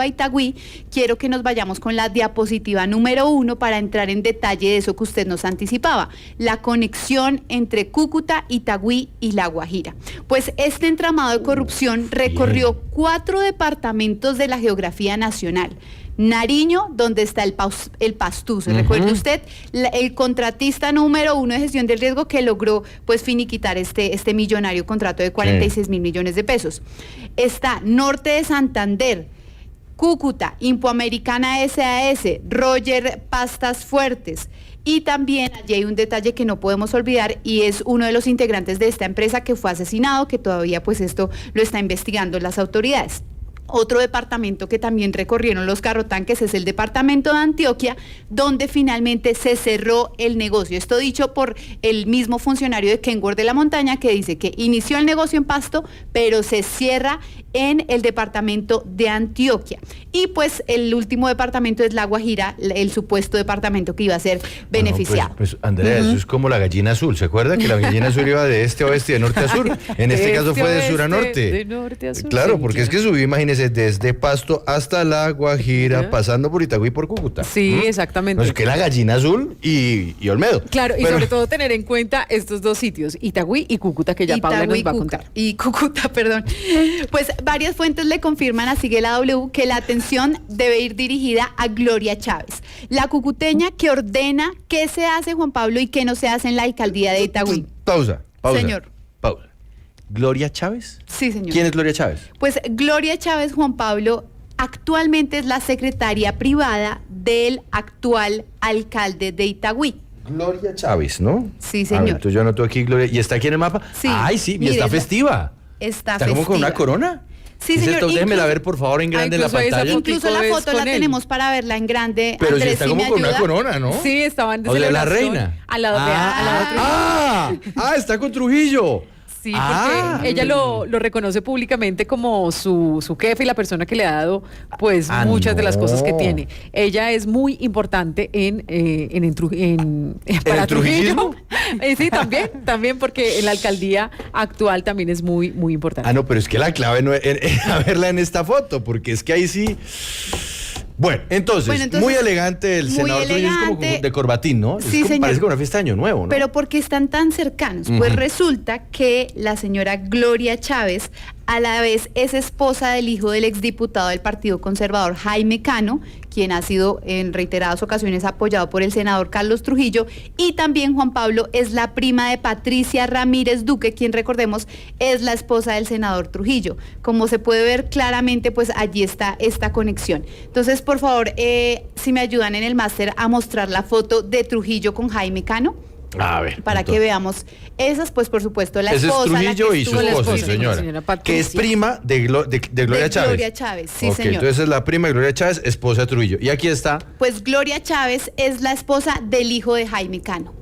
a Itagüí, quiero que nos vayamos con la diapositiva número 1 para entrar en detalle de eso que usted nos anticipaba, la conexión entre Cúcuta, Itagüí y La Guajira. Pues este entramado de corrupción recorrió 4 departamentos de la geografía nacional. Nariño, donde está el Pastuso. Recuerde usted, el contratista número 1 de gestión del riesgo que logró pues finiquitar este millonario contrato de 46.000 millones de pesos. Está Norte de Santander, Cúcuta, Impoamericana SAS, Roger Pastas Fuertes. Y también allí hay un detalle que no podemos olvidar y es uno de los integrantes de esta empresa que fue asesinado, que todavía pues esto lo está investigando las autoridades. Otro departamento que también recorrieron los carrotanques es el departamento de Antioquia, donde finalmente se cerró el negocio. Esto dicho por el mismo funcionario de Kenworth de la Montaña, que dice que inició el negocio en Pasto, pero se cierra en el departamento de Antioquia. Y pues el último departamento es La Guajira, el supuesto departamento que iba a ser beneficiado. Pues Andrea, eso es como la gallina azul. ¿Se acuerda que la gallina azul iba de este a oeste y de norte a sur? En este caso fue de sur a norte. De norte a sur. Claro, porque es que subí, imagínese, desde Pasto hasta La Guajira, pasando por Itagüí y por Cúcuta. Sí, exactamente. No, es que la gallina azul y Olmedo. Claro, y sobre todo tener en cuenta estos dos sitios, Itagüí y Cúcuta, que ya Paula nos va a contar. Y Cúcuta, perdón. Pues varias fuentes le confirman a Sigue la W que la atención debe ir dirigida a Gloria Chávez, la cucuteña que ordena qué se hace, Juan Pablo, y qué no se hace en la alcaldía de Itagüí. Pausa. Señor. Pausa. ¿Gloria Chávez? Sí, señor. ¿Quién es Gloria Chávez? Pues Gloria Chávez, Juan Pablo, actualmente es la secretaria privada del actual alcalde de Itagüí. Gloria Chávez, ¿no? Sí, señor. Ver, entonces yo anoto aquí Gloria. ¿Y está aquí en el mapa? Sí. Ay, sí, y Mírela. está festiva. Está como festiva. con una corona. Sí, ¿Es señor. esto? Déjemela ver, por favor, en grande en la pantalla. Incluso la foto la tenemos para verla en grande. Pero Andrés, si está ¿sí como me con una ayuda? corona, ¿no? Sí, estaban de O sea, la celebración reina. al lado de Trujillo. Está con Trujillo. Sí, porque ella lo reconoce públicamente como su jefe y la persona que le ha dado pues muchas de las cosas que tiene. Ella es muy importante para Trujillo. Sí, también porque en la alcaldía actual también es muy, muy importante. No, pero es que la clave no es a verla en esta foto, porque es que ahí sí... Bueno, entonces muy elegante el senador Trujillo, es como de corbatín, ¿no? Sí, señor. Parece como una fiesta de Año Nuevo, ¿no? Pero ¿por qué están tan cercanos? Pues resulta que la señora Gloria Chávez a la vez es esposa del hijo del exdiputado del Partido Conservador Jaime Cano, quien ha sido en reiteradas ocasiones apoyado por el senador Carlos Trujillo, y también, Juan Pablo, es la prima de Patricia Ramírez Duque, quien, recordemos, es la esposa del senador Trujillo. Como se puede ver claramente, pues allí está esta conexión. Entonces, por favor, si me ayudan en el máster a mostrar la foto de Trujillo con Jaime Cano. A ver. Para que veamos esas, pues por supuesto, la esposa. Ese es Trujillo y su esposa, sí, señora que es prima de Gloria Chávez. Gloria Chávez, sí, okay, señor. Entonces es la prima de Gloria Chávez, esposa de Trujillo. Y aquí está. Pues Gloria Chávez es la esposa del hijo de Jaime Cano,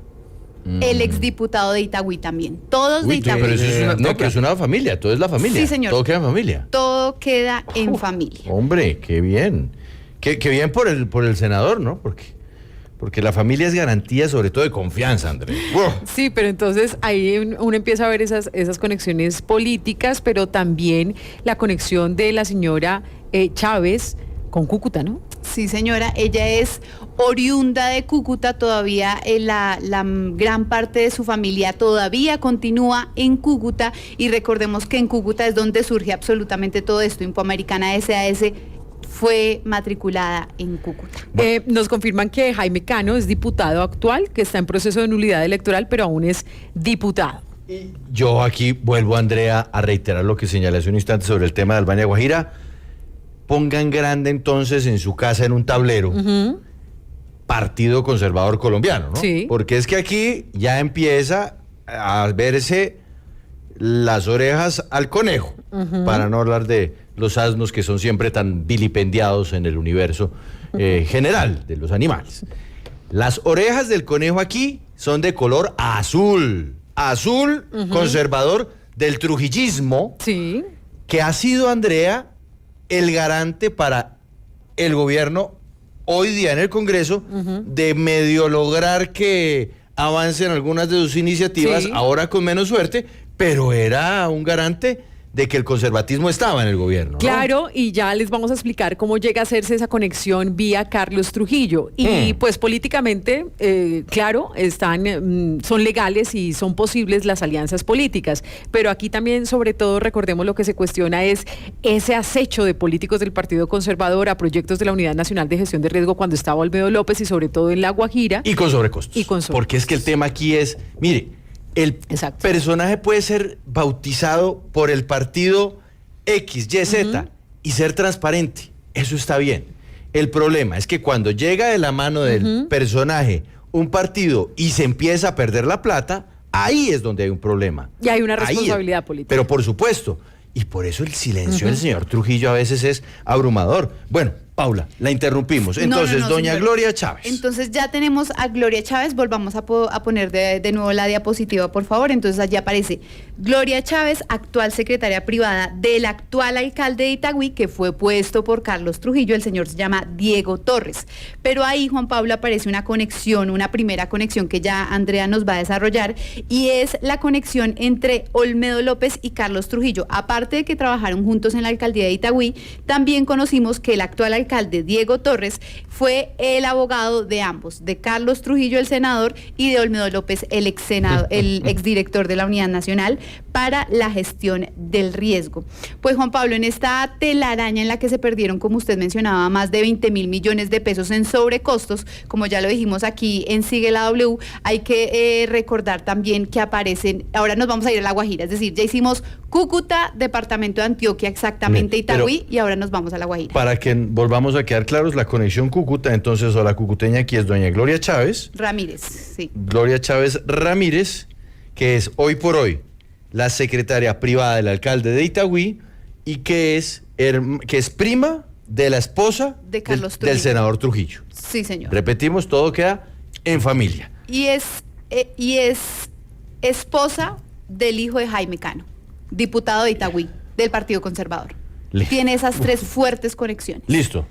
el exdiputado de Itagüí también. Todos de Itagüí. Pero eso es una familia, todo es la familia. Sí, señor. Todo queda en familia. Todo queda en familia. Hombre, qué bien. Qué bien por el senador, ¿no? Porque la familia es garantía sobre todo de confianza, Andrés. Sí, pero entonces ahí uno empieza a ver esas conexiones políticas, pero también la conexión de la señora Chávez con Cúcuta, ¿no? Sí, señora, ella es oriunda de Cúcuta, todavía la gran parte de su familia todavía continúa en Cúcuta, y recordemos que en Cúcuta es donde surge absolutamente todo esto. Impoamericana SAS fue matriculada en Cúcuta. Nos confirman que Jaime Cano es diputado actual, que está en proceso de nulidad electoral, pero aún es diputado. Y yo aquí vuelvo, Andrea, a reiterar lo que señalé hace un instante sobre el tema de Albania Guajira. Pongan grande entonces en su casa, en un tablero, Partido Conservador Colombiano, ¿no? Sí. Porque es que aquí ya empieza a verse las orejas al conejo, para no hablar de los asnos que son siempre tan vilipendiados en el universo general de los animales. Las orejas del conejo aquí son de color azul, conservador del trujillismo, sí, que ha sido, Andrea, el garante para el gobierno hoy día en el Congreso de medio lograr que avancen algunas de sus iniciativas, sí, ahora con menos suerte, pero era un garante de que el conservatismo estaba en el gobierno, ¿no? Claro, y ya les vamos a explicar cómo llega a hacerse esa conexión vía Carlos Trujillo. Y pues políticamente, claro, son legales y son posibles las alianzas políticas. Pero aquí también, sobre todo, recordemos lo que se cuestiona es ese acecho de políticos del Partido Conservador a proyectos de la Unidad Nacional de Gestión de Riesgo cuando estaba Olmedo López y sobre todo en La Guajira. Y con sobrecostos. Porque es que el tema aquí es, mire, el personaje puede ser bautizado por el partido X, Y, Z y ser transparente. Eso está bien. El problema es que cuando llega de la mano del personaje un partido y se empieza a perder la plata, ahí es donde hay un problema. Y hay una responsabilidad política. Pero por supuesto. Y por eso el silencio del señor Trujillo a veces es abrumador. Bueno, Paula, la interrumpimos. Entonces, doña señor. Gloria Chávez. Entonces ya tenemos a Gloria Chávez. Volvamos a poner de nuevo la diapositiva, por favor. Entonces allí aparece Gloria Chávez, actual secretaria privada del actual alcalde de Itagüí, que fue puesto por Carlos Trujillo. El señor se llama Diego Torres. Pero ahí, Juan Pablo, aparece una conexión, una primera conexión que ya Andrea nos va a desarrollar, y es la conexión entre Olmedo López y Carlos Trujillo. Aparte de que trabajaron juntos en la alcaldía de Itagüí, también conocimos que el actual alcalde Diego Torres fue el abogado de ambos, de Carlos Trujillo, el senador, y de Olmedo López, el exdirector de la Unidad Nacional para la Gestión del Riesgo. Pues, Juan Pablo, en esta telaraña en la que se perdieron, como usted mencionaba, más de 20.000 millones de pesos en sobrecostos, como ya lo dijimos aquí en Sigue la W, hay que recordar también que aparecen, ahora nos vamos a ir a La Guajira, es decir, ya hicimos Cúcuta, departamento de Antioquia, exactamente Itagüí, y ahora nos vamos a La Guajira. Para que volvamos a quedar claros, la conexión Cúcuta, entonces, o la cucuteña aquí es doña Gloria Chávez. Ramírez, sí. Gloria Chávez Ramírez, que es hoy por hoy la secretaria privada del alcalde de Itagüí y que es prima de la esposa de Carlos del senador Trujillo. Sí, señor. Repetimos, todo queda en familia. Y es esposa del hijo de Jaime Cano, diputado de Itagüí, del Partido Conservador. Tiene esas tres fuertes conexiones. ¿Listo?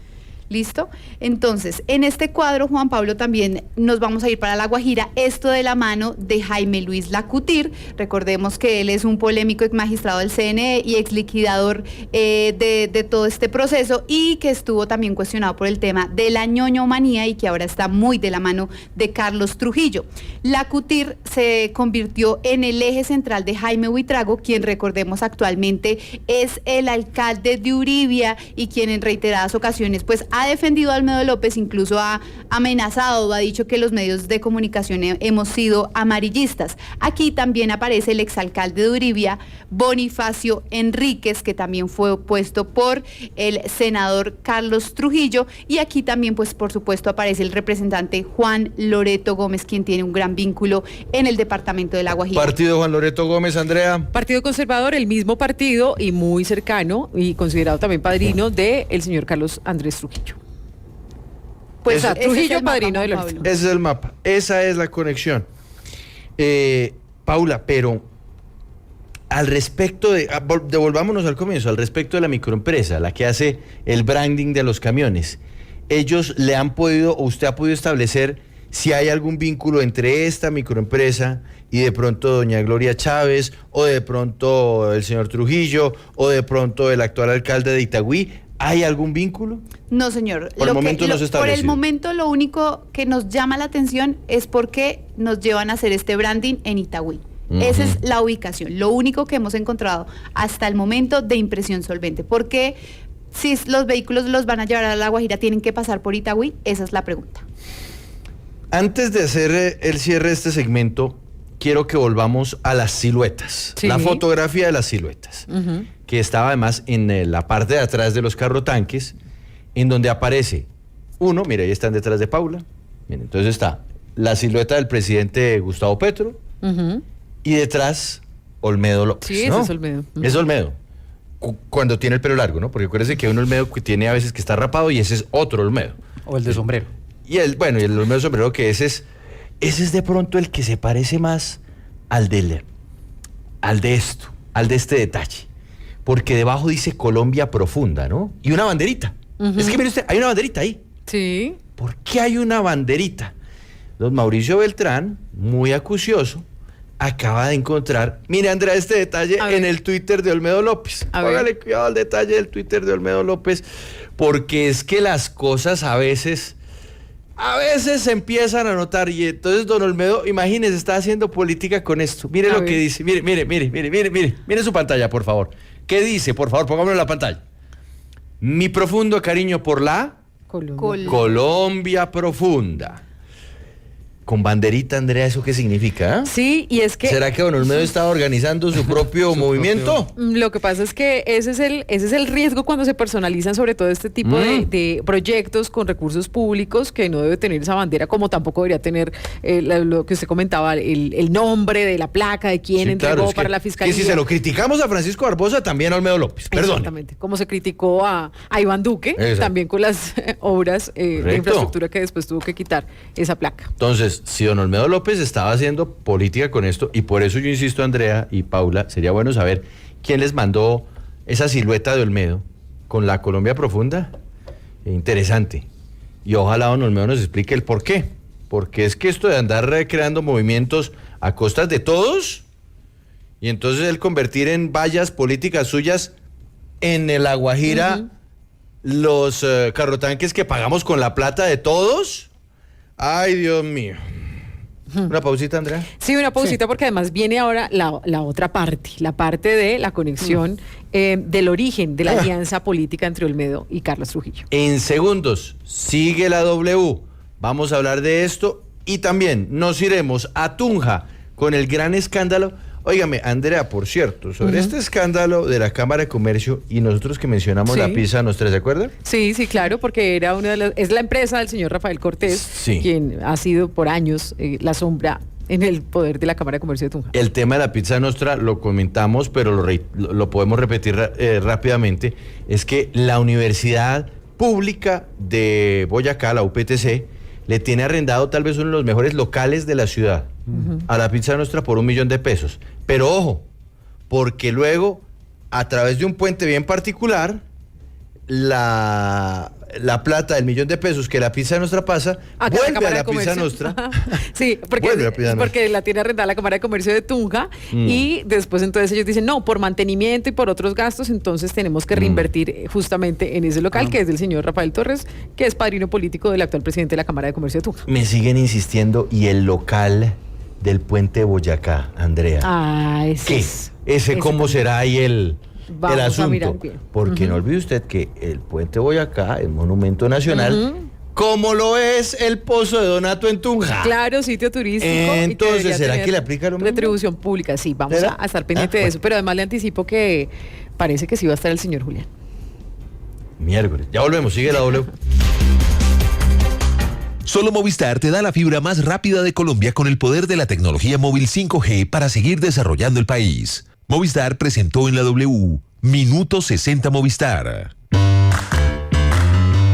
Entonces, en este cuadro, Juan Pablo, también nos vamos a ir para La Guajira, esto de la mano de Jaime Luis Lacutir. Recordemos que él es un polémico ex magistrado del CNE y ex liquidador de todo este proceso, y que estuvo también cuestionado por el tema de la ñoñomanía y que ahora está muy de la mano de Carlos Trujillo. Lacutir se convirtió en el eje central de Jaime Buitrago, quien, recordemos, actualmente es el alcalde de Uribia y quien en reiteradas ocasiones pues ha defendido a Olmedo López, incluso ha amenazado, ha dicho que los medios de comunicación hemos sido amarillistas. Aquí también aparece el exalcalde de Uribia, Bonifacio Enríquez, que también fue opuesto por el senador Carlos Trujillo, y aquí también, pues por supuesto, aparece el representante Juan Loreto Gómez, quien tiene un gran vínculo en el departamento de La Guajira. Partido Juan Loreto Gómez, Andrea. Partido Conservador, el mismo partido y muy cercano y considerado también padrino del señor Carlos Andrés Trujillo. Pues a Trujillo, padrino de Loreto. Ese es el mapa, esa es la conexión. Paula, pero al respecto devolvámonos al comienzo, al respecto de la microempresa, la que hace el branding de los camiones, ellos le han podido, o usted ha podido establecer si hay algún vínculo entre esta microempresa y de pronto doña Gloria Chávez, o de pronto el señor Trujillo, o de pronto el actual alcalde de Itagüí. ¿Hay algún vínculo? No, señor. Por el momento no se establece. Por el momento lo único que nos llama la atención es porque nos llevan a hacer este branding en Itagüí. Esa es la ubicación, lo único que hemos encontrado hasta el momento de impresión solvente. Porque si los vehículos los van a llevar a La Guajira, ¿tienen que pasar por Itagüí? Esa es la pregunta. Antes de hacer el cierre de este segmento, quiero que volvamos a las siluetas, sí. La fotografía de las siluetas, que estaba además en la parte de atrás de los carrotanques, en donde aparece uno, mira, ahí están detrás de Paula, miren, entonces está la silueta del presidente Gustavo Petro, y detrás Olmedo López, sí, ¿no? Ese es Olmedo. Es Olmedo, cuando tiene el pelo largo, ¿no? Porque acuérdense que hay un Olmedo que tiene a veces que está rapado y ese es otro Olmedo. O el de sombrero. Y el Olmedo sombrero, que ese es de pronto el que se parece más al de este detalle. Porque debajo dice Colombia profunda, ¿no? Y una banderita. Es que mire usted, hay una banderita ahí. Sí. ¿Por qué hay una banderita? Don Mauricio Beltrán, muy acucioso, acaba de encontrar, mire Andrea, este detalle en el Twitter de Olmedo López. Póngale cuidado al detalle del Twitter de Olmedo López, porque es que las cosas a veces se empiezan a notar, y entonces don Olmedo, imagínese, está haciendo política con esto. Mire lo que dice, mire su pantalla, por favor. ¿Qué dice? Por favor, póngamelo en la pantalla. Mi profundo cariño por la Colombia profunda. Con banderita, Andrea, ¿eso qué significa? Sí, y es que... ¿Será que don Olmedo estaba organizando su propio movimiento? Lo que pasa es que ese es el riesgo cuando se personalizan sobre todo este tipo de proyectos con recursos públicos, que no debe tener esa bandera, como tampoco debería tener lo que usted comentaba, el nombre de la placa, de quién entregó para la fiscalía. Y si se lo criticamos a Francisco Barbosa, también a Olmedo López, perdón. Exactamente, como se criticó a Iván Duque, también con las obras de infraestructura que después tuvo que quitar esa placa. Entonces, si don Olmedo López estaba haciendo política con esto, y por eso yo insisto, Andrea y Paula, sería bueno saber quién les mandó esa silueta de Olmedo con la Colombia profunda. Interesante. Y ojalá don Olmedo nos explique el por qué. Porque es que esto de andar creando movimientos a costas de todos, y entonces él convertir en vallas políticas suyas en el La Guajira los carrotanques que pagamos con la plata de todos. Ay, Dios mío. ¿Una pausita, Andrea? Sí, una pausita, porque además viene ahora la otra parte, la parte de la conexión del origen de la alianza política entre Olmedo y Carlos Trujillo. En segundos, sigue la W. Vamos a hablar de esto y también nos iremos a Tunja con el gran escándalo. Óigame, Andrea, por cierto, sobre este escándalo de la Cámara de Comercio y nosotros que mencionamos la pizza nuestra, ¿se acuerdan? Sí, claro, porque era es la empresa del señor Rafael Cortés, quien ha sido por años la sombra en el poder de la Cámara de Comercio de Tunja. El tema de la pizza nuestra lo comentamos, pero lo podemos repetir rápidamente. Es que la Universidad Pública de Boyacá, la UPTC, le tiene arrendado tal vez uno de los mejores locales de la ciudad a la pizza nuestra por $1.000.000. Pero ojo, porque luego, a través de un puente bien particular, la plata del $1.000.000 que la pizza nuestra pasa, vuelve a la pizza nuestra. Sí, porque la tiene arrendada la Cámara de Comercio de Tunja, y después entonces ellos dicen, no, por mantenimiento y por otros gastos, entonces tenemos que reinvertir justamente en ese local, que es del señor Rafael Torres, que es padrino político del actual presidente de la Cámara de Comercio de Tunja. Me siguen insistiendo, y el local del puente de Boyacá, Andrea. Ese ¿cómo será ahí el asunto? Porque no olvide usted que el puente de Boyacá es monumento nacional, como lo es el Pozo de Donato en Tunja. Claro, sitio turístico. Entonces, ¿será que le aplica lo mismo? Retribución pública, sí, vamos a estar pendiente de eso, pero además le anticipo que parece que sí va a estar el señor Julián. Miércoles. Ya volvemos, sigue la W. Solo Movistar te da la fibra más rápida de Colombia con el poder de la tecnología móvil 5G para seguir desarrollando el país. Movistar presentó en la W Minuto 60 Movistar.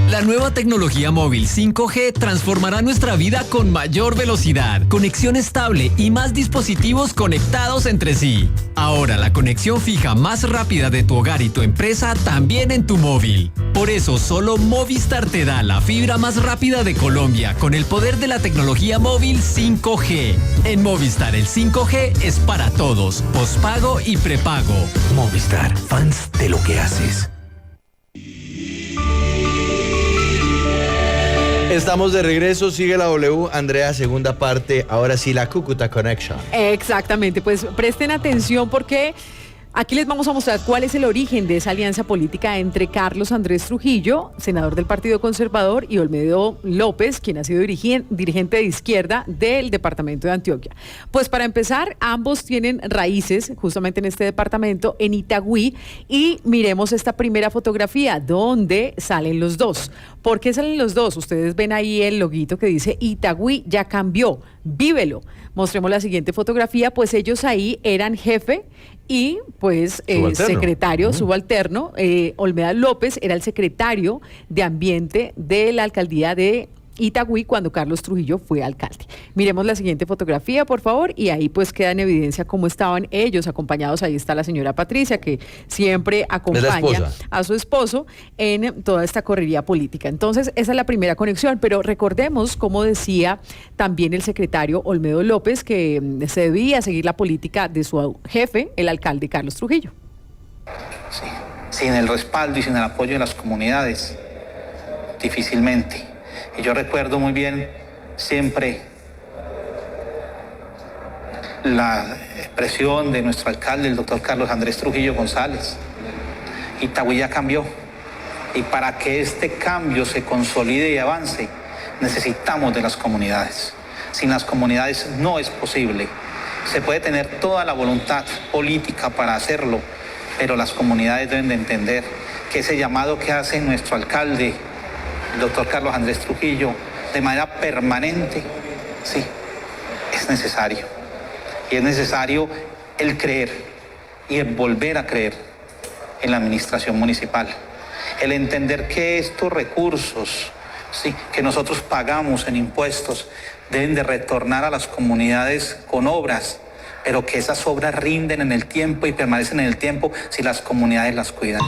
La nueva tecnología móvil 5G transformará nuestra vida con mayor velocidad, conexión estable y más dispositivos conectados entre sí. Ahora la conexión fija más rápida de tu hogar y tu empresa también en tu móvil. Por eso solo Movistar te da la fibra más rápida de Colombia con el poder de la tecnología móvil 5G. En Movistar el 5G es para todos, pospago y prepago. Movistar, fans de lo que haces. Estamos de regreso, sigue la W, Andrea, segunda parte, ahora sí la Cúcuta Connection. Exactamente, pues presten atención porque aquí les vamos a mostrar cuál es el origen de esa alianza política entre Carlos Andrés Trujillo, senador del Partido Conservador, y Olmedo López, quien ha sido dirigente de izquierda del departamento de Antioquia. Pues para empezar, ambos tienen raíces justamente en este departamento, en Itagüí, y miremos esta primera fotografía donde salen los dos. ¿Por qué salen los dos? Ustedes ven ahí el loguito que dice Itagüí ya cambió, vívelo. Mostremos la siguiente fotografía, pues ellos ahí eran jefe y pues secretario subalterno. Olmedo López era el secretario de Ambiente de la alcaldía de Itagüí cuando Carlos Trujillo fue alcalde. Miremos la siguiente fotografía, por favor, y ahí pues queda en evidencia cómo estaban ellos acompañados. Ahí está la señora Patricia, que siempre acompaña a su esposo en toda esta correría política. Entonces, esa es la primera conexión, pero recordemos, como decía también el secretario Olmedo López, que se debía seguir la política de su jefe, el alcalde Carlos Trujillo. Sí. Sin el respaldo y sin el apoyo de las comunidades, difícilmente. Y yo recuerdo muy bien siempre la expresión de nuestro alcalde, el doctor Carlos Andrés Trujillo González. Itagüí ya cambió. Y para que este cambio se consolide y avance, necesitamos de las comunidades. Sin las comunidades no es posible. Se puede tener toda la voluntad política para hacerlo, pero las comunidades deben de entender que ese llamado que hace nuestro alcalde, el doctor Carlos Andrés Trujillo, de manera permanente, sí, es necesario. Y es necesario el creer y el volver a creer en la administración municipal. El entender que estos recursos, sí, que nosotros pagamos en impuestos, deben de retornar a las comunidades con obras, pero que esas obras rinden en el tiempo y permanecen en el tiempo si las comunidades las cuidan.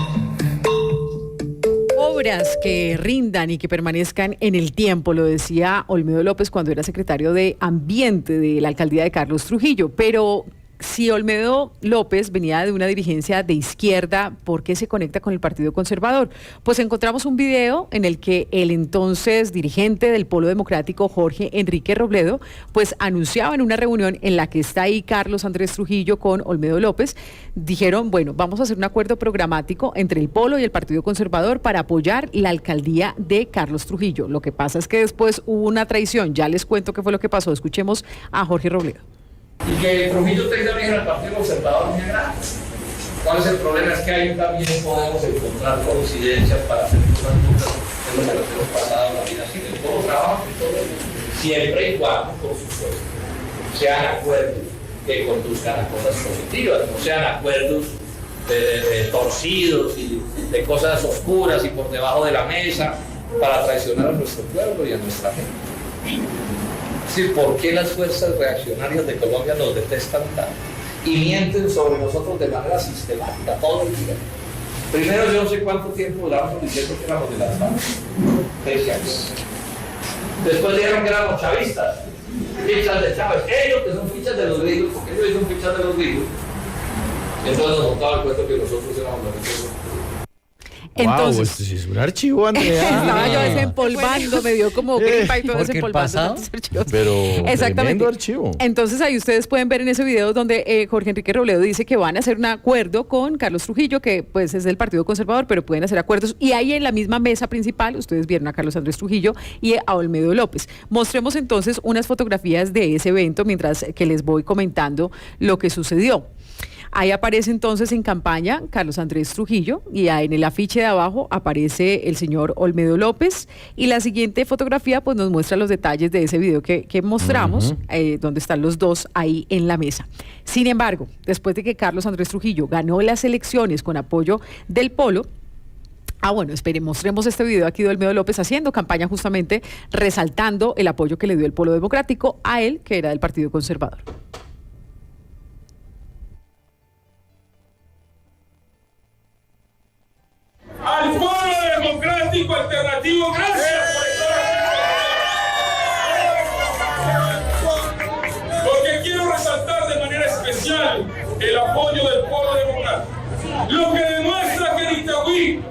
Obras que rindan y que permanezcan en el tiempo, lo decía Olmedo López cuando era secretario de Ambiente de la alcaldía de Carlos Trujillo, pero si Olmedo López venía de una dirigencia de izquierda, ¿por qué se conecta con el Partido Conservador? Pues encontramos un video en el que el entonces dirigente del Polo Democrático, Jorge Enrique Robledo, pues anunciaba en una reunión en la que está ahí Carlos Andrés Trujillo con Olmedo López, dijeron, bueno, vamos a hacer un acuerdo programático entre el Polo y el Partido Conservador para apoyar la alcaldía de Carlos Trujillo. Lo que pasa es que después hubo una traición, ya les cuento qué fue lo que pasó, escuchemos a Jorge Robledo. Y que Trujillo tenga origen al Partido Conservador me agrada. ¿Cuál es el problema? Es que ahí también podemos encontrar coincidencias para hacer cosas juntas en lo que nos hemos pasado en la vida civil. Todo trabajo y todo, siempre y cuando, por supuesto, sean acuerdos que conduzcan a cosas positivas, no sean acuerdos de torcidos y de cosas oscuras y por debajo de la mesa para traicionar a nuestro pueblo y a nuestra gente. Es decir, ¿por qué las fuerzas reaccionarias de Colombia nos detestan tanto? Y mienten sobre nosotros de manera sistemática, todo el día. Primero, yo no sé cuánto tiempo duramos diciendo que éramos de las FARC. 13 años. Después dijeron que éramos chavistas, fichas de Chávez. Ellos que son fichas de los gringos, porque ellos son fichas de los gringos. Y entonces nos montaba el cuento que nosotros éramos los gringos. Entonces, wow, esto sí es un archivo, Andrea. Estaba yo desempolvando, me dio como gripa y todo desempolvando. Pero exactamente. Archivo. Entonces ahí ustedes pueden ver en ese video donde Jorge Enrique Robledo dice que van a hacer un acuerdo con Carlos Trujillo, que pues es del Partido Conservador, pero pueden hacer acuerdos. Y ahí en la misma mesa principal, ustedes vieron a Carlos Andrés Trujillo y a Olmedo López. Mostremos entonces unas fotografías de ese evento mientras que les voy comentando lo que sucedió. Ahí aparece entonces en campaña Carlos Andrés Trujillo y en el afiche de abajo aparece el señor Olmedo López y la siguiente fotografía pues nos muestra los detalles de ese video que mostramos, donde están los dos ahí en la mesa. Sin embargo, después de que Carlos Andrés Trujillo ganó las elecciones con apoyo del Polo, mostremos este video aquí de Olmedo López haciendo campaña justamente resaltando el apoyo que le dio el Polo Democrático a él, que era del Partido Conservador. Al Polo Democrático Alternativo, gracias por estar. Porque quiero resaltar de manera especial el apoyo del Polo Democrático. Lo que demuestra que en Itagüí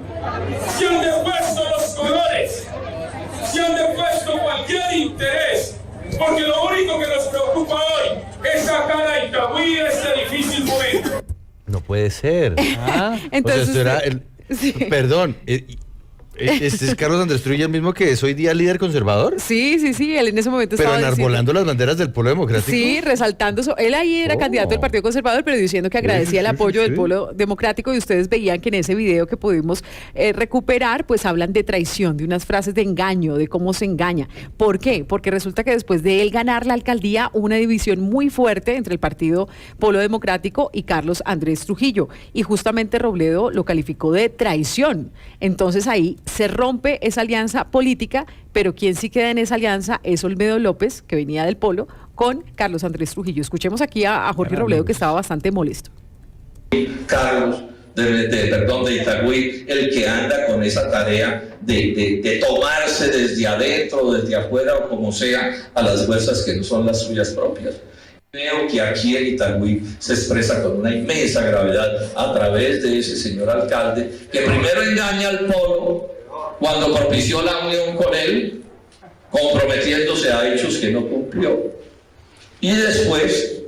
se han depuesto los colores, se han depuesto cualquier interés, porque lo único que nos preocupa hoy es sacar a Itagüí de este difícil momento. No puede ser. Entonces, o sea, esto era el... Sí. Perdón, ¿este es Carlos Andrés Trujillo el mismo que es hoy día líder conservador? Sí, él en ese momento pero estaba enarbolando las banderas del Polo Democrático. Sí, resaltando eso. Él ahí era candidato del Partido Conservador, pero diciendo que agradecía el apoyo del Polo Democrático, y ustedes veían que en ese video que pudimos recuperar, pues hablan de traición, de unas frases de engaño, de cómo se engaña. ¿Por qué? Porque resulta que después de él ganar la alcaldía, hubo una división muy fuerte entre el Partido Polo Democrático y Carlos Andrés Trujillo, y justamente Robledo lo calificó de traición. Entonces ahí se rompe esa alianza política, pero quien sí queda en esa alianza es Olmedo López, que venía del Polo, con Carlos Andrés Trujillo. Escuchemos aquí a Jorge Robledo, que estaba bastante molesto. Carlos de Itagüí, el que anda con esa tarea de tomarse desde adentro, desde afuera o como sea, a las fuerzas que no son las suyas propias. Creo que aquí en Itagüí se expresa con una inmensa gravedad a través de ese señor alcalde que primero engaña al Polo cuando propició la unión con él, comprometiéndose a hechos que no cumplió. Y después,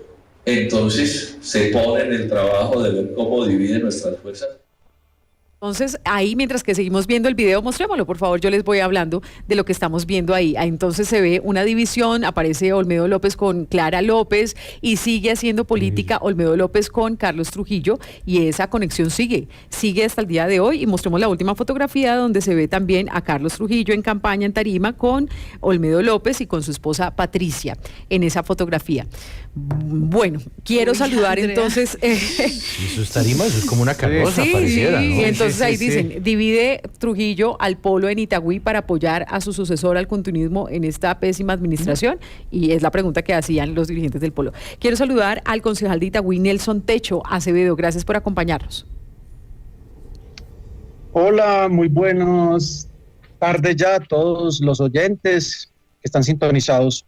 entonces, se pone en el trabajo de ver cómo divide nuestras fuerzas. Entonces, ahí, mientras que seguimos viendo el video, mostrémoslo, por favor, yo les voy hablando de lo que estamos viendo ahí. Ahí entonces se ve una división, aparece Olmedo López con Clara López y sigue haciendo política Olmedo López con Carlos Trujillo y esa conexión sigue hasta el día de hoy. Y mostremos la última fotografía donde se ve también a Carlos Trujillo en campaña en Tarima con Olmedo López y con su esposa Patricia en esa fotografía. Bueno, quiero saludar Andrea. Entonces... Eso es Tarima, eso es como una carroza, pareciera, ¿no? Y entonces ahí Sí. dicen, divide Trujillo al Polo en Itagüí para apoyar a su sucesor al continuismo en esta pésima administración, y es la pregunta que hacían los dirigentes del Polo. Quiero saludar al concejal de Itagüí, Nelson Techo Acevedo, gracias por acompañarnos. Hola, muy buenas tardes ya a todos los oyentes que están sintonizados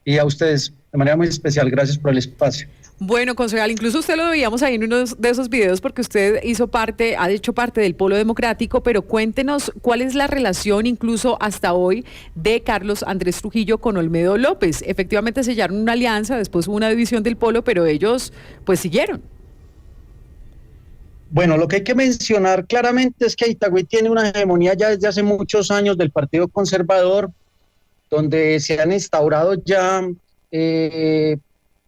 y a ustedes de manera muy especial, gracias por el espacio. Bueno, concejal, incluso usted lo veíamos ahí en uno de esos videos porque usted ha hecho parte del Polo Democrático, pero cuéntenos cuál es la relación incluso hasta hoy de Carlos Andrés Trujillo con Olmedo López. Efectivamente sellaron una alianza, después hubo una división del Polo, pero ellos pues siguieron. Bueno, lo que hay que mencionar claramente es que Itagüí tiene una hegemonía ya desde hace muchos años del Partido Conservador, donde se han instaurado ya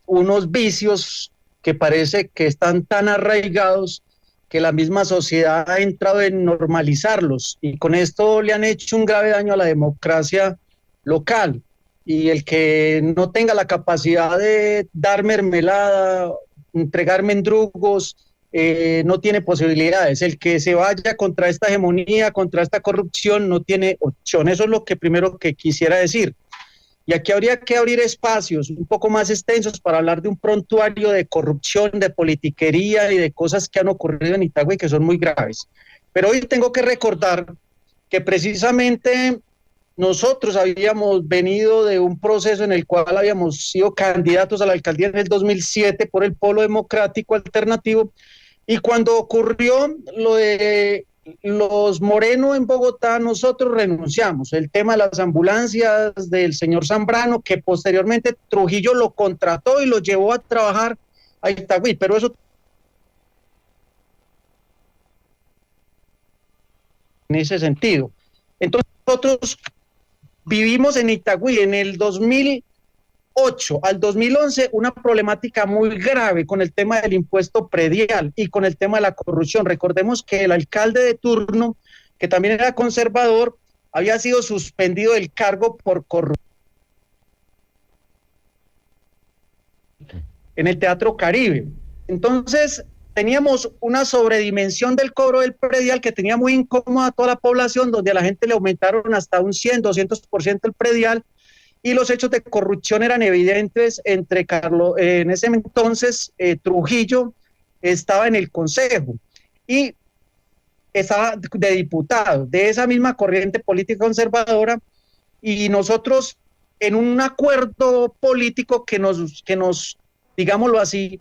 unos vicios que parece que están tan arraigados que la misma sociedad ha entrado en normalizarlos, y con esto le han hecho un grave daño a la democracia local, y el que no tenga la capacidad de dar mermelada, entregar mendrugos, no tiene posibilidades. El que se vaya contra esta hegemonía, contra esta corrupción, no tiene opción. Eso es lo que primero que quisiera decir. Y aquí habría que abrir espacios un poco más extensos para hablar de un prontuario de corrupción, de politiquería y de cosas que han ocurrido en Itagüí que son muy graves. Pero hoy tengo que recordar que precisamente nosotros habíamos venido de un proceso en el cual habíamos sido candidatos a la alcaldía en el 2007 por el Polo Democrático Alternativo, y cuando ocurrió lo de los Moreno en Bogotá, nosotros renunciamos. El tema de las ambulancias del señor Zambrano, que posteriormente Trujillo lo contrató y lo llevó a trabajar a Itagüí, pero eso en ese sentido. Entonces nosotros vivimos en Itagüí en el 2008 al 2011 una problemática muy grave con el tema del impuesto predial y con el tema de la corrupción. Recordemos que el alcalde de turno, que también era conservador, había sido suspendido del cargo por corrupción en el Teatro Caribe. Entonces teníamos una sobredimensión del cobro del predial que tenía muy incómoda a toda la población, donde a la gente le aumentaron hasta un 100, 200% el predial, y los hechos de corrupción eran evidentes entre Carlos, en ese entonces Trujillo estaba en el consejo y estaba de diputado de esa misma corriente política conservadora, y nosotros en un acuerdo político que nos digámoslo así,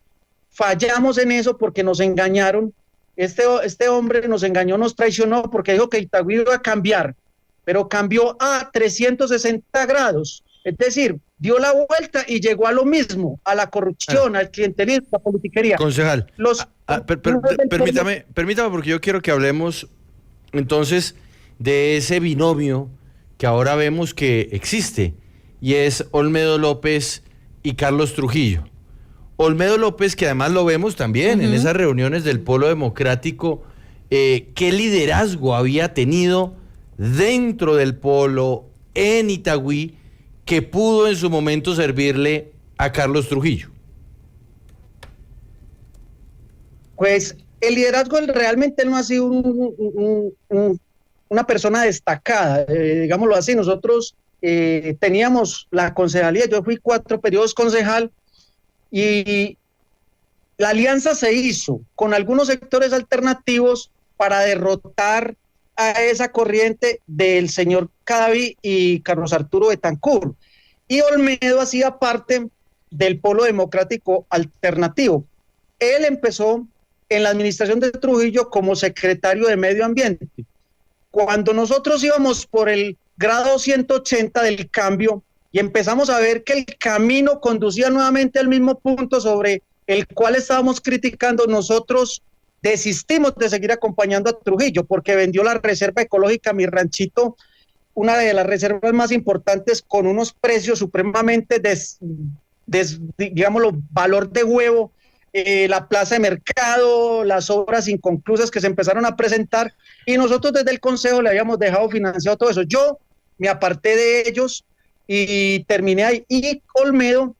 fallamos en eso porque nos engañaron. Este hombre nos engañó, nos traicionó porque dijo que Itagüí iba a cambiar, pero cambió a 360 grados. Es decir, dio la vuelta y llegó a lo mismo, a la corrupción, al clientelismo, a la politiquería. Concejal, permítame, porque yo quiero que hablemos entonces de ese binomio que ahora vemos que existe, y es Olmedo López y Carlos Trujillo. Olmedo López, que además lo vemos también en esas reuniones del Polo Democrático, ¿qué liderazgo había tenido dentro del Polo en Itagüí que pudo en su momento servirle a Carlos Trujillo? Pues el liderazgo realmente no ha sido una persona destacada, digámoslo así. Nosotros teníamos la concejalía, yo fui 4 periodos concejal, y la alianza se hizo con algunos sectores alternativos para derrotar a esa corriente del señor Cadavid y Carlos Arturo Betancur. Y Olmedo hacía parte del Polo Democrático Alternativo. Él empezó en la administración de Trujillo como secretario de Medio Ambiente. Cuando nosotros íbamos por el grado 180 del cambio y empezamos a ver que el camino conducía nuevamente al mismo punto sobre el cual estábamos criticando, nosotros desistimos de seguir acompañando a Trujillo porque vendió la reserva ecológica Mi Ranchito, una de las reservas más importantes, con unos precios supremamente digámoslo, valor de huevo, la plaza de mercado, las obras inconclusas que se empezaron a presentar, y nosotros desde el Consejo le habíamos dejado financiado todo eso. Yo me aparté de ellos y terminé ahí, y Olmedo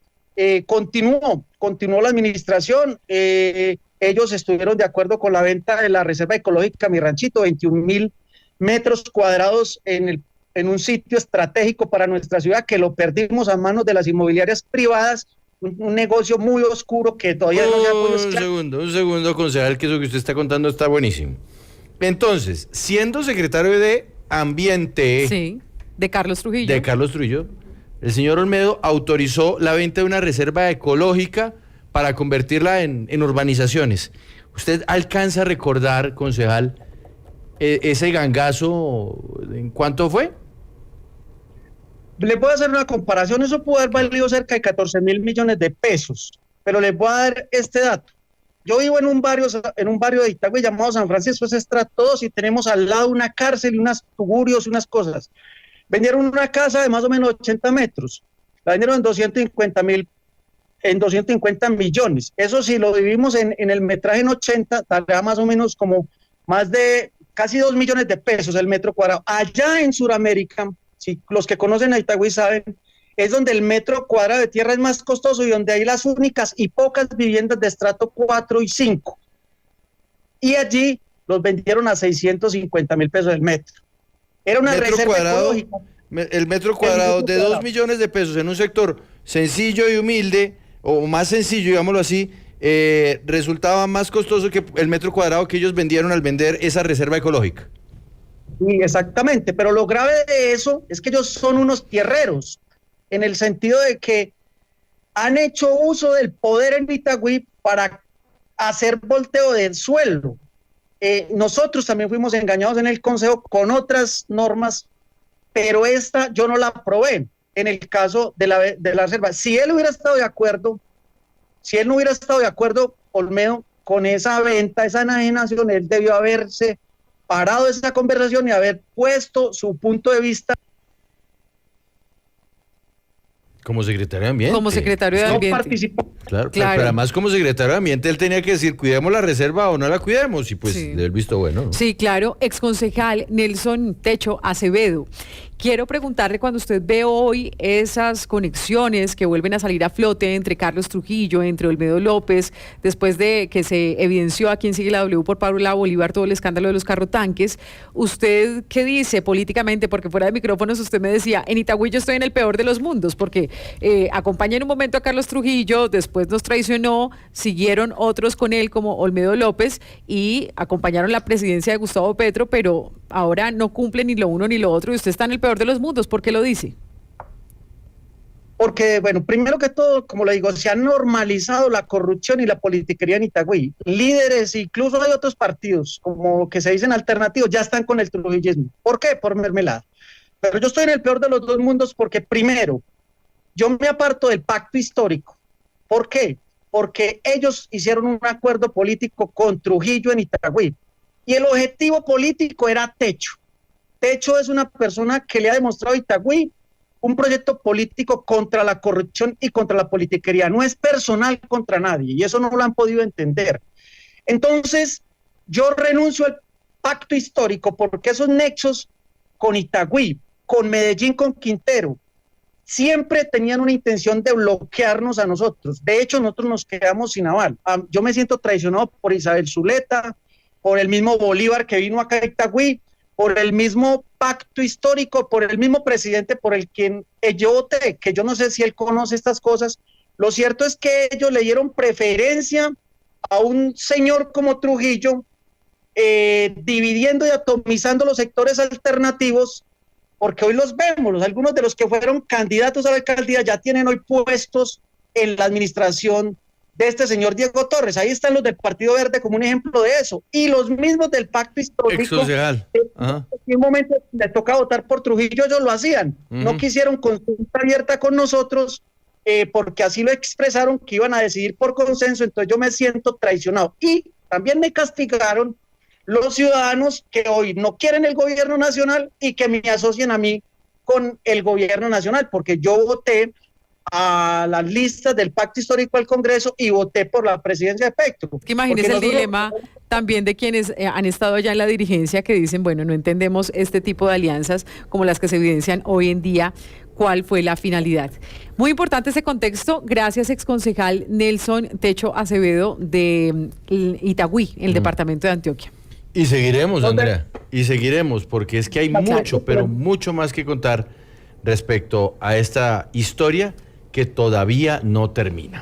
continuó la administración. Ellos estuvieron de acuerdo con la venta de la reserva ecológica Mi Ranchito, 21,000 metros cuadrados en un sitio estratégico para nuestra ciudad, que lo perdimos a manos de las inmobiliarias privadas, un negocio muy oscuro que todavía no se ha podido esclarecer. Un segundo, concejal, que eso que usted está contando está buenísimo. Entonces, siendo secretario de Ambiente... Sí, de Carlos Trujillo. El señor Olmedo autorizó la venta de una reserva ecológica para convertirla en urbanizaciones. ¿Usted alcanza a recordar, concejal, ese gangazo, en cuánto fue? Le puedo hacer una comparación. Eso pudo haber valido cerca de 14,000 millones de pesos, pero les voy a dar este dato. Yo vivo en un barrio de Itagüí llamado San Francisco, es estrato 2, y tenemos al lado una cárcel y unos tugurios y unas cosas. Vendieron una casa de más o menos 80 metros, la vendieron en 250 millones. Eso, si lo dividimos en el metraje en 80, dará más o menos como más de casi 2 millones de pesos el metro cuadrado. Allá en Sudamérica, si los que conocen a Itagüí saben, es donde el metro cuadrado de tierra es más costoso y donde hay las únicas y pocas viviendas de estrato 4 y 5. Y allí los vendieron a 650 mil pesos el metro. Era una reserva ecológica. El metro cuadrado de 2 millones de pesos en un sector sencillo y humilde, o más sencillo, digámoslo así, resultaba más costoso que el metro cuadrado que ellos vendieron al vender esa reserva ecológica. Sí, exactamente, pero lo grave de eso es que ellos son unos tierreros, en el sentido de que han hecho uso del poder en Itagüí para hacer volteo del suelo. Nosotros también fuimos engañados en el Consejo con otras normas, pero esta yo no la aprobé en el caso de la reserva. Si él no hubiera estado de acuerdo, Olmedo, con esa venta, esa enajenación, él debió haberse parado esa conversación y haber puesto su punto de vista. Como secretario de Ambiente. Como secretario de Ambiente. No participó. Claro. Pero además como secretario de Ambiente él tenía que decir, cuidemos la reserva o no la cuidemos, y pues sí, del visto bueno, ¿no? Sí, claro. Exconcejal Nelson Techo Acevedo, quiero preguntarle, cuando usted ve hoy esas conexiones que vuelven a salir a flote entre Carlos Trujillo, entre Olmedo López, después de que se evidenció aquí en Sigue la W por Paula Bolívar todo el escándalo de los carrotanques, ¿usted qué dice políticamente? Porque fuera de micrófonos usted me decía, en Itagüí yo estoy en el peor de los mundos, porque acompañé en un momento a Carlos Trujillo, después nos traicionó, siguieron otros con él como Olmedo López y acompañaron la presidencia de Gustavo Petro, pero ahora no cumple ni lo uno ni lo otro y usted está en el peor de los mundos. ¿Por qué lo dice? Porque, bueno, primero que todo, como le digo, se ha normalizado la corrupción y la politiquería en Itagüí. Líderes, incluso hay otros partidos, como que se dicen alternativos, ya están con el trujillismo. ¿Por qué? Por mermelada. Pero yo estoy en el peor de los dos mundos porque, primero, yo me aparto del pacto histórico. ¿Por qué? Porque ellos hicieron un acuerdo político con Trujillo en Itagüí y el objetivo político era Techo. Techo es una persona que le ha demostrado a Itagüí un proyecto político contra la corrupción y contra la politiquería. No es personal contra nadie y eso no lo han podido entender. Entonces, yo renuncio al pacto histórico porque esos nexos con Itagüí, con Medellín, con Quintero, siempre tenían una intención de bloquearnos a nosotros. De hecho, nosotros nos quedamos sin aval. Yo me siento traicionado por Isabel Zuleta, por el mismo Bolívar que vino acá a Itagüí, por el mismo pacto histórico, por el mismo presidente por el quien yo voté, que yo no sé si él conoce estas cosas. Lo cierto es que ellos le dieron preferencia a un señor como Trujillo, dividiendo y atomizando los sectores alternativos, porque hoy los vemos, algunos de los que fueron candidatos a la alcaldía ya tienen hoy puestos en la administración de este señor Diego Torres. Ahí están los del Partido Verde como un ejemplo de eso, y los mismos del pacto histórico. En un momento le toca votar por Trujillo, ellos lo hacían, no quisieron consulta abierta con nosotros, porque así lo expresaron, que iban a decidir por consenso. Entonces yo me siento traicionado, y también me castigaron los ciudadanos que hoy no quieren el gobierno nacional y que me asocian a mí con el gobierno nacional, porque yo voté a las listas del pacto histórico al Congreso y voté por la presidencia de Petro. Que imagínese el dilema también de quienes han estado allá en la dirigencia, que dicen, bueno, no entendemos este tipo de alianzas como las que se evidencian hoy en día. ¿Cuál fue la finalidad? Muy importante ese contexto. Gracias, exconcejal Nelson Techo Acevedo de Itagüí, en el departamento de Antioquia. Y seguiremos, Andrea, y seguiremos, porque es que hay mucho, pero mucho más que contar respecto a esta historia que todavía no termina.